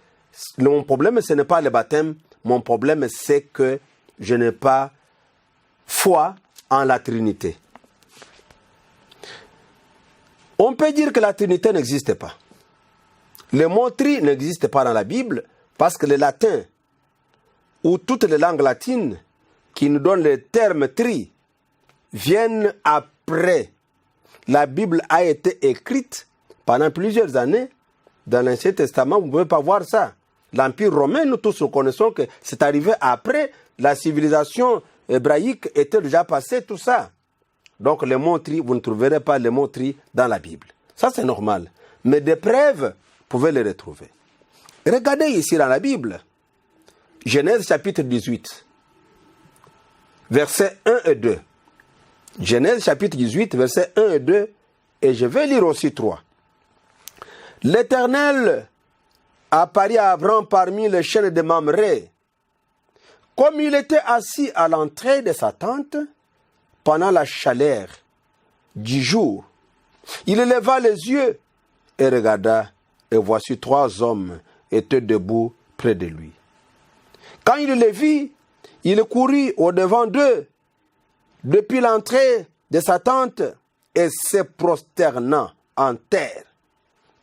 mon problème, ce n'est pas le baptême, mon problème, c'est que je n'ai pas foi en la Trinité. On peut dire que la Trinité n'existe pas. Le mot tri n'existe pas dans la Bible parce que le latin ou toutes les langues latines qui nous donnent le terme tri viennent après. La Bible a été écrite pendant plusieurs années dans l'Ancien Testament. Vous ne pouvez pas voir ça. L'Empire romain, nous tous reconnaissons que c'est arrivé après. La civilisation hébraïque était déjà passée, tout ça. Donc le mot tri, vous ne trouverez pas le mot tri dans la Bible. Ça c'est normal. Mais des preuves, vous pouvez les retrouver. Regardez ici dans la Bible. Genèse chapitre 18, versets 1 et 2. Genèse chapitre 18, versets 1 et 2. Et je vais lire aussi 3. L'Éternel apparut à Abraham parmi les chênes de Mamré, comme il était assis à l'entrée de sa tente pendant la chaleur du jour. Il leva les yeux et regarda, et voici 3 hommes étaient debout près de lui. Quand il les vit, il courut au-devant d'eux depuis l'entrée de sa tente et se prosterna en terre.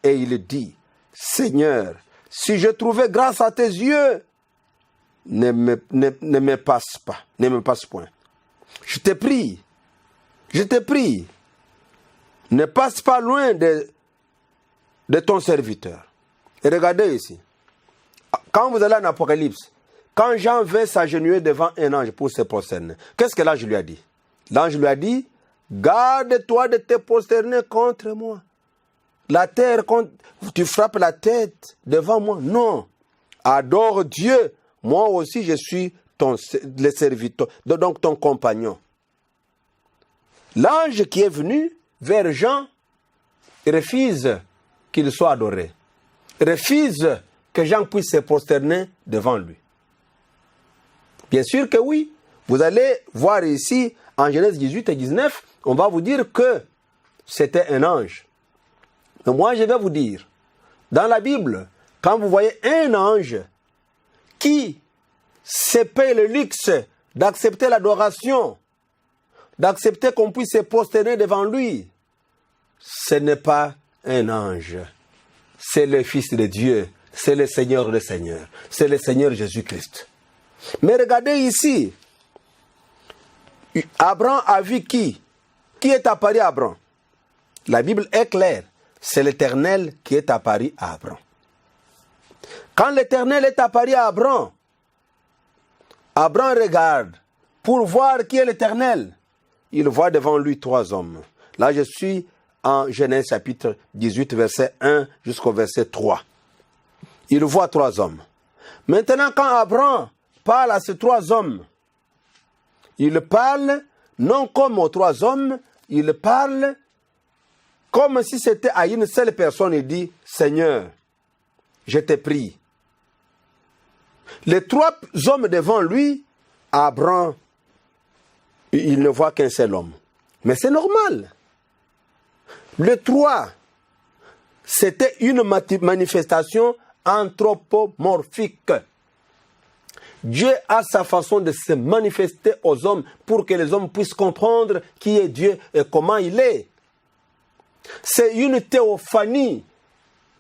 Et il dit, Seigneur, si je trouvais grâce à tes yeux, ne me passe point. Je te prie, ne passe pas loin de ton serviteur. Et regardez ici, quand vous allez en Apocalypse, quand Jean vint s'agenouiller devant un ange pour se prosterner, qu'est-ce que l'ange lui a dit? L'ange lui a dit, garde-toi de te prosterner contre moi. La terre, tu frappes la tête devant moi. Non, adore Dieu. Moi aussi, je suis le serviteur, donc ton compagnon. L'ange qui est venu vers Jean refuse qu'il soit adoré. Refuse que Jean puisse se prosterner devant lui. Bien sûr que oui. Vous allez voir ici, en Genèse 18 et 19, on va vous dire que c'était un ange. Mais moi, je vais vous dire, dans la Bible, quand vous voyez un ange qui se paye le luxe d'accepter l'adoration, d'accepter qu'on puisse se prosterner devant lui, ce n'est pas un ange. C'est le Fils de Dieu, c'est le Seigneur des Seigneurs, c'est le Seigneur Jésus-Christ. Mais regardez ici, Abraham a vu qui? Qui est apparu à Abraham? La Bible est claire, c'est l'Éternel qui est apparu à Abraham. Quand l'Éternel est apparu à Abraham, Abraham regarde pour voir qui est l'Éternel. il voit devant lui 3 hommes. Là, je suis en Genèse chapitre 18, verset 1 jusqu'au verset 3. Il voit 3 hommes. Maintenant, quand Abraham parle à ces 3 hommes, il parle non comme aux 3 hommes, il parle comme si c'était à une seule personne. Il dit, Seigneur, je te prie. Les 3 hommes devant lui, Abraham, il ne voit qu'un seul homme. Mais c'est normal. Le 3, c'était une manifestation anthropomorphique. Dieu a sa façon de se manifester aux hommes pour que les hommes puissent comprendre qui est Dieu et comment il est. C'est une théophanie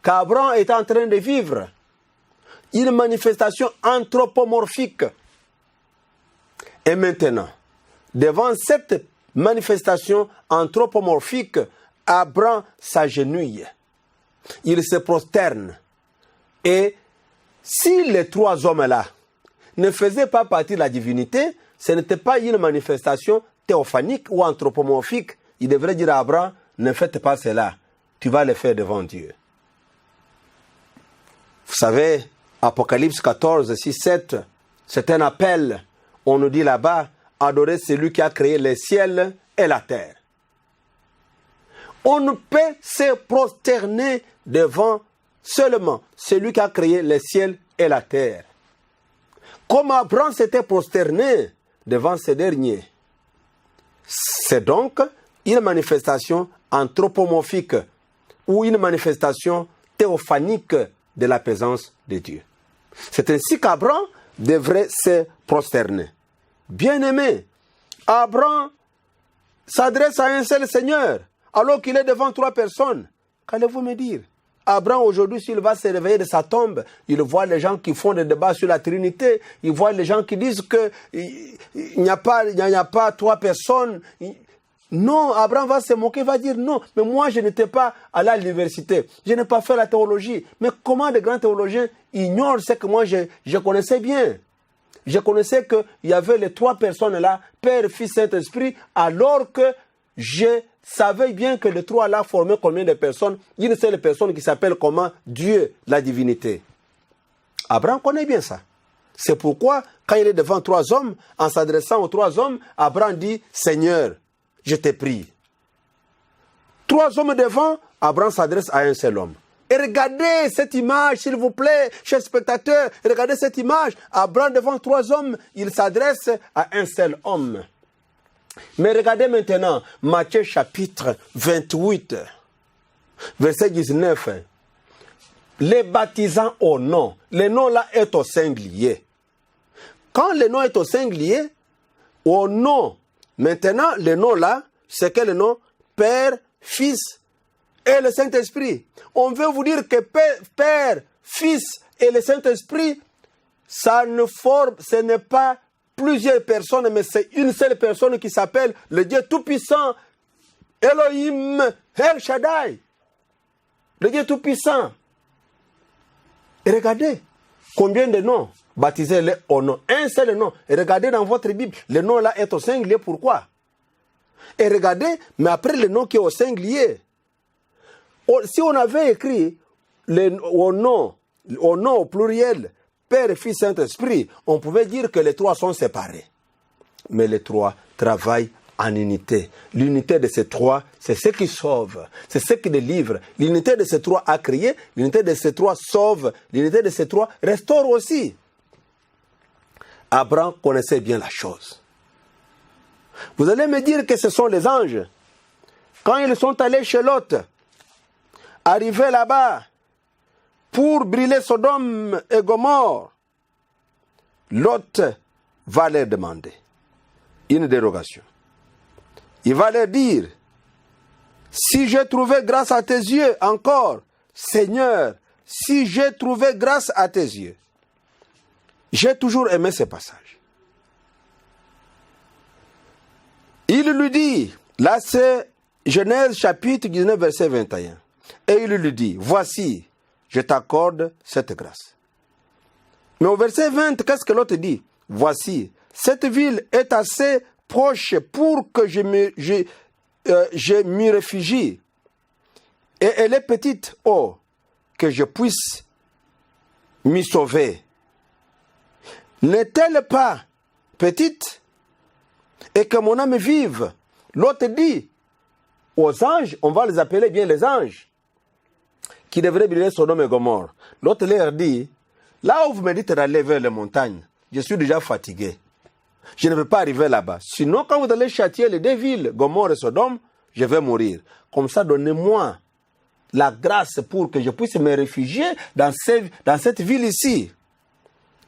qu'Abraham est en train de vivre. Une manifestation anthropomorphique. Et maintenant, devant cette manifestation anthropomorphique, Abraham s'agenouille. Il se prosterne. Et si les 3 hommes-là ne faisaient pas partie de la divinité, ce n'était pas une manifestation théophanique ou anthropomorphique. Il devrait dire à Abraham, ne faites pas cela, tu vas le faire devant Dieu. Vous savez, Apocalypse 14, 6, 7, c'est un appel. On nous dit là-bas, adorer celui qui a créé les ciels et la terre. On ne peut se prosterner devant seulement celui qui a créé les ciels et la terre. Comme Abraham s'était prosterné devant ces derniers. C'est donc une manifestation anthropomorphique ou une manifestation théophanique de la présence de Dieu. C'est ainsi qu'Abraham devrait se prosterner. Bien-aimé, Abraham s'adresse à un seul Seigneur, alors qu'il est devant 3 personnes. Qu'allez-vous me dire? Abraham, aujourd'hui, s'il va se réveiller de sa tombe, il voit les gens qui font des débats sur la Trinité, il voit les gens qui disent qu'il n'y a pas 3 personnes. Non, Abraham va se moquer, va dire non, mais moi je n'étais pas allé à l'université, je n'ai pas fait la théologie. Mais comment les grands théologiens ignorent ce que moi je connaissais bien? Je connaissais qu'il y avait les 3 personnes là, Père, Fils, Saint-Esprit, alors que je savais bien que les 3 là formaient combien de personnes? Une seule personne qui s'appelle comment? Dieu, la divinité. Abraham connaît bien ça. C'est pourquoi, quand il est devant 3 hommes, en s'adressant aux 3 hommes, Abraham dit, Seigneur, je te prie. 3 hommes devant, Abraham s'adresse à un seul homme. Et regardez cette image, s'il vous plaît, chers spectateurs, regardez cette image. Abraham devant 3 hommes, il s'adresse à un seul homme. Mais regardez maintenant, Matthieu chapitre 28, verset 19. Les baptisants au nom. Le nom là est au singulier. Quand le nom est au singulier, au nom, maintenant le nom là, c'est quel nom? Père, Fils et le Saint-Esprit. On veut vous dire que Père, Fils et le Saint-Esprit, ce n'est pas plusieurs personnes, mais c'est une seule personne qui s'appelle le Dieu Tout-Puissant, Elohim El Shaddai. Le Dieu Tout-Puissant. Et regardez, combien de noms baptisez-les au nom. Un seul nom. Et regardez dans votre Bible, le nom là est au singulier. Pourquoi? Et regardez, mais après le nom qui est au singulier, si on avait écrit au nom au pluriel, Père, Fils, Saint-Esprit, on pouvait dire que les 3 sont séparés. Mais les 3 travaillent en unité. L'unité de ces 3, c'est ce qui sauve, c'est ce qui délivre. L'unité de ces 3 a créé, l'unité de ces 3 sauve, l'unité de ces 3 restaure aussi. Abraham connaissait bien la chose. Vous allez me dire que ce sont les anges. Quand ils sont allés chez Lot, arrivés là-bas, pour brûler Sodome et Gomorrhe, Lot va leur demander une dérogation. Il va leur dire, si j'ai trouvé grâce à tes yeux encore, Seigneur, si j'ai trouvé grâce à tes yeux. J'ai toujours aimé ce passage. Il lui dit, là c'est Genèse chapitre 19 verset 21. Et il lui dit, voici, je t'accorde cette grâce. Mais au verset 20, qu'est-ce que l'autre dit? Voici, cette ville est assez proche pour que je m'y réfugie. Et elle est petite, oh, que je puisse m'y sauver. N'est-elle pas petite et que mon âme vive? L'autre dit aux anges, on va les appeler bien les anges, qui devraient brûler Sodome et Gomorrhe. L'autre leur dit, là où vous me dites d'aller vers les montagnes, je suis déjà fatigué. Je ne peux pas arriver là-bas. Sinon, quand vous allez châtier les deux villes, Gomorrhe et Sodome, je vais mourir. Comme ça, donnez-moi la grâce pour que je puisse me réfugier dans cette ville ici.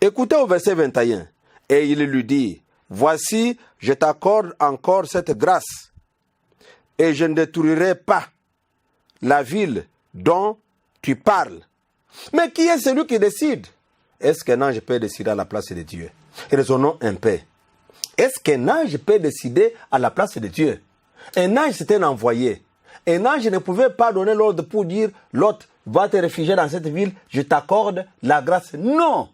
Écoutez au verset 21. Et il lui dit, voici, je t'accorde encore cette grâce, et je ne détruirai pas la ville dont tu parles. Mais qui est celui qui décide? Est-ce qu'un ange peut décider à la place de Dieu? Raisonnons un peu. Est-ce qu'un ange peut décider à la place de Dieu? Un ange, c'était un envoyé. Un ange ne pouvait pas donner l'ordre pour dire, l'autre va te réfugier dans cette ville, je t'accorde la grâce. Non!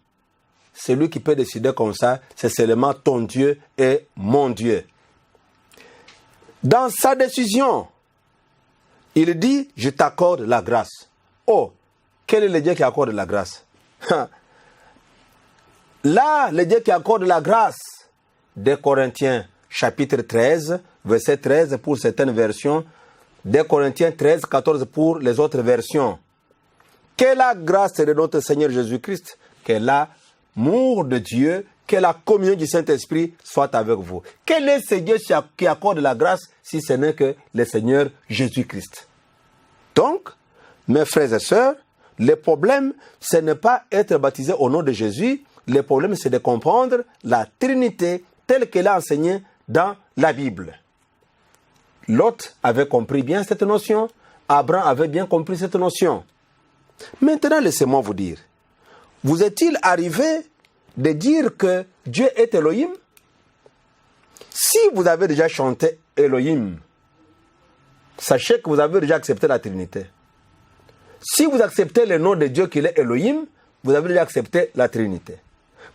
Celui qui peut décider comme ça, c'est seulement ton Dieu et mon Dieu. Dans sa décision, il dit, je t'accorde la grâce. Oh, quel est le Dieu qui accorde la grâce? Là, le Dieu qui accorde la grâce, 2 Corinthiens chapitre 13, verset 13 pour certaines versions, 2 Corinthiens 13, 14 pour les autres versions. Que la grâce de notre Seigneur Jésus-Christ, que l'amour de Dieu, que la communion du Saint-Esprit soit avec vous. Quel est ce Dieu qui accorde la grâce si ce n'est que le Seigneur Jésus-Christ? Donc, mes frères et sœurs, le problème, ce n'est pas être baptisé au nom de Jésus. Le problème, c'est de comprendre la Trinité telle qu'elle est enseignée dans la Bible. Lot avait compris bien cette notion. Abraham avait bien compris cette notion. Maintenant, laissez-moi vous dire. Vous est-il arrivé de dire que Dieu est Elohim? Si vous avez déjà chanté Elohim, sachez que vous avez déjà accepté la Trinité. Si vous acceptez le nom de Dieu qu'il est Elohim, vous avez déjà accepté la Trinité.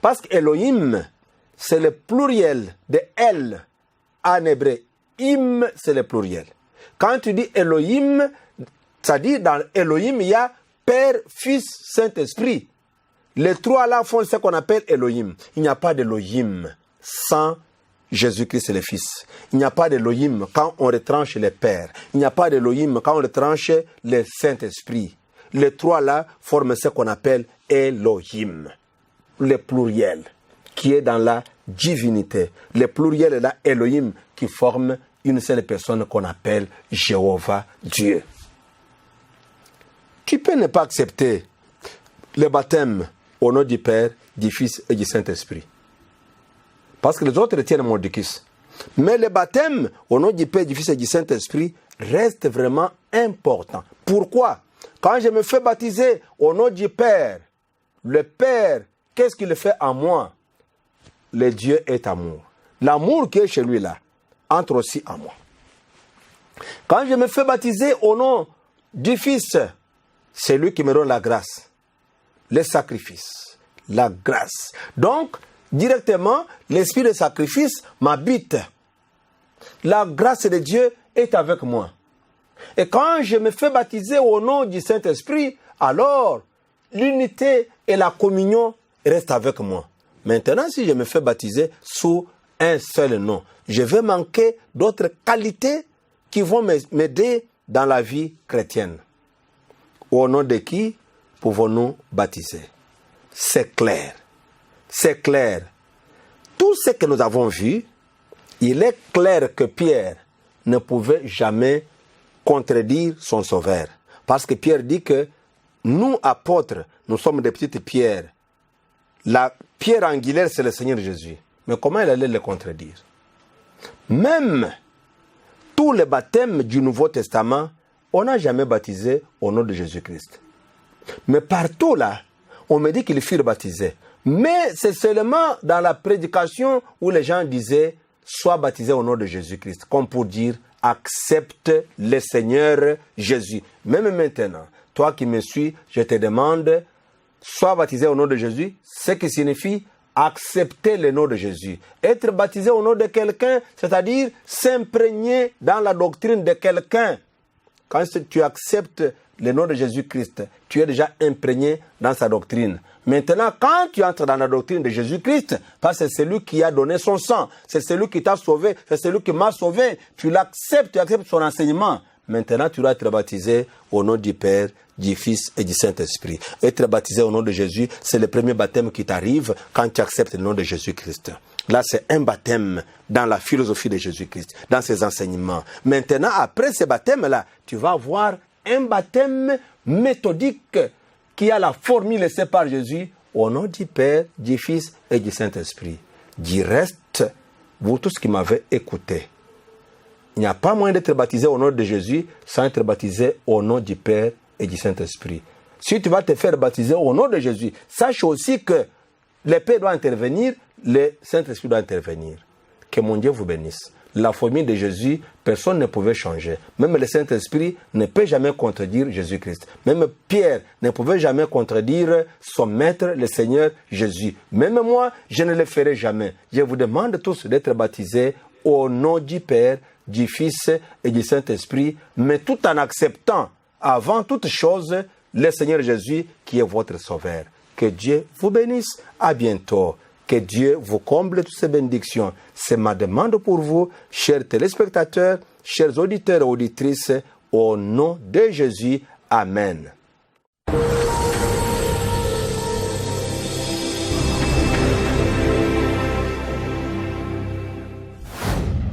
Parce que Elohim, c'est le pluriel de El en hébreu. Im, c'est le pluriel. Quand tu dis Elohim, ça dit dans Elohim, il y a Père, Fils, Saint-Esprit. Les trois là font ce qu'on appelle Elohim. Il n'y a pas d'Elohim sans Jésus-Christ et le Fils. Il n'y a pas d'Elohim quand on retranche le Père. Il n'y a pas d'Elohim quand on retranche le Saint-Esprit. Les trois là forment ce qu'on appelle Elohim. Le pluriel qui est dans la divinité. Le pluriel est là, Elohim, qui forme une seule personne qu'on appelle Jéhovah Dieu. Tu peux ne pas accepter le baptême au nom du Père, du Fils et du Saint-Esprit. Parce que les autres retiennent Mordicus. Mais le baptême au nom du Père, du Fils et du Saint-Esprit reste vraiment important. Pourquoi? Quand je me fais baptiser au nom du Père, le Père, qu'est-ce qu'il fait en moi? Le Dieu est amour. L'amour qui est chez lui là, entre aussi en moi. Quand je me fais baptiser au nom du Fils, c'est lui qui me donne la grâce. Le sacrifice, la grâce. Donc, directement, l'esprit de sacrifice m'habite. La grâce de Dieu est avec moi. Et quand je me fais baptiser au nom du Saint-Esprit, alors l'unité et la communion restent avec moi. Maintenant, si je me fais baptiser sous un seul nom, je vais manquer d'autres qualités qui vont m'aider dans la vie chrétienne. Au nom de qui pouvons-nous baptiser? C'est clair. C'est clair. Tout ce que nous avons vu, il est clair que Pierre ne pouvait jamais contredire son Sauveur. Parce que Pierre dit que nous, apôtres, nous sommes des petites pierres. La pierre angulaire, c'est le Seigneur Jésus. Mais comment il allait le contredire? Même tous les baptêmes du Nouveau Testament, on n'a jamais baptisé au nom de Jésus-Christ. Mais partout là, on me dit qu'ils furent baptisés. Mais c'est seulement dans la prédication où les gens disaient « Sois baptisé au nom de Jésus-Christ », comme pour dire « Accepte le Seigneur Jésus ». Même maintenant, toi qui me suis, je te demande « Sois baptisé au nom de Jésus », ce qui signifie accepter le nom de Jésus. Être baptisé au nom de quelqu'un, c'est-à-dire s'imprégner dans la doctrine de quelqu'un. Quand tu acceptes le nom de Jésus-Christ, tu es déjà imprégné dans sa doctrine. Maintenant, quand tu entres dans la doctrine de Jésus-Christ, parce que c'est celui qui a donné son sang, c'est celui qui t'a sauvé, c'est celui qui m'a sauvé, tu l'acceptes, tu acceptes son enseignement. Maintenant, tu dois être baptisé au nom du Père, du Fils et du Saint-Esprit. Être baptisé au nom de Jésus, c'est le premier baptême qui t'arrive quand tu acceptes le nom de Jésus-Christ. Là, c'est un baptême dans la philosophie de Jésus-Christ, dans ses enseignements. Maintenant, après ce baptême-là, tu vas avoir un baptême méthodique qui a la formule laissée par Jésus au nom du Père, du Fils et du Saint-Esprit. Du reste, vous tous qui m'avez écouté, il n'y a pas moyen d'être baptisé au nom de Jésus sans être baptisé au nom du Père et du Saint-Esprit. Si tu vas te faire baptiser au nom de Jésus, sache aussi que le Père doit intervenir, le Saint-Esprit doit intervenir. Que mon Dieu vous bénisse. La formule de Jésus, personne ne pouvait changer. Même le Saint-Esprit ne peut jamais contredire Jésus-Christ. Même Pierre ne pouvait jamais contredire son maître, le Seigneur Jésus. Même moi, je ne le ferai jamais. Je vous demande tous d'être baptisés au nom du Père, du Fils et du Saint-Esprit, mais tout en acceptant, avant toute chose, le Seigneur Jésus qui est votre Sauveur. Que Dieu vous bénisse. À bientôt. Que Dieu vous comble toutes ces bénédictions. C'est ma demande pour vous, chers téléspectateurs, chers auditeurs et auditrices, au nom de Jésus. Amen.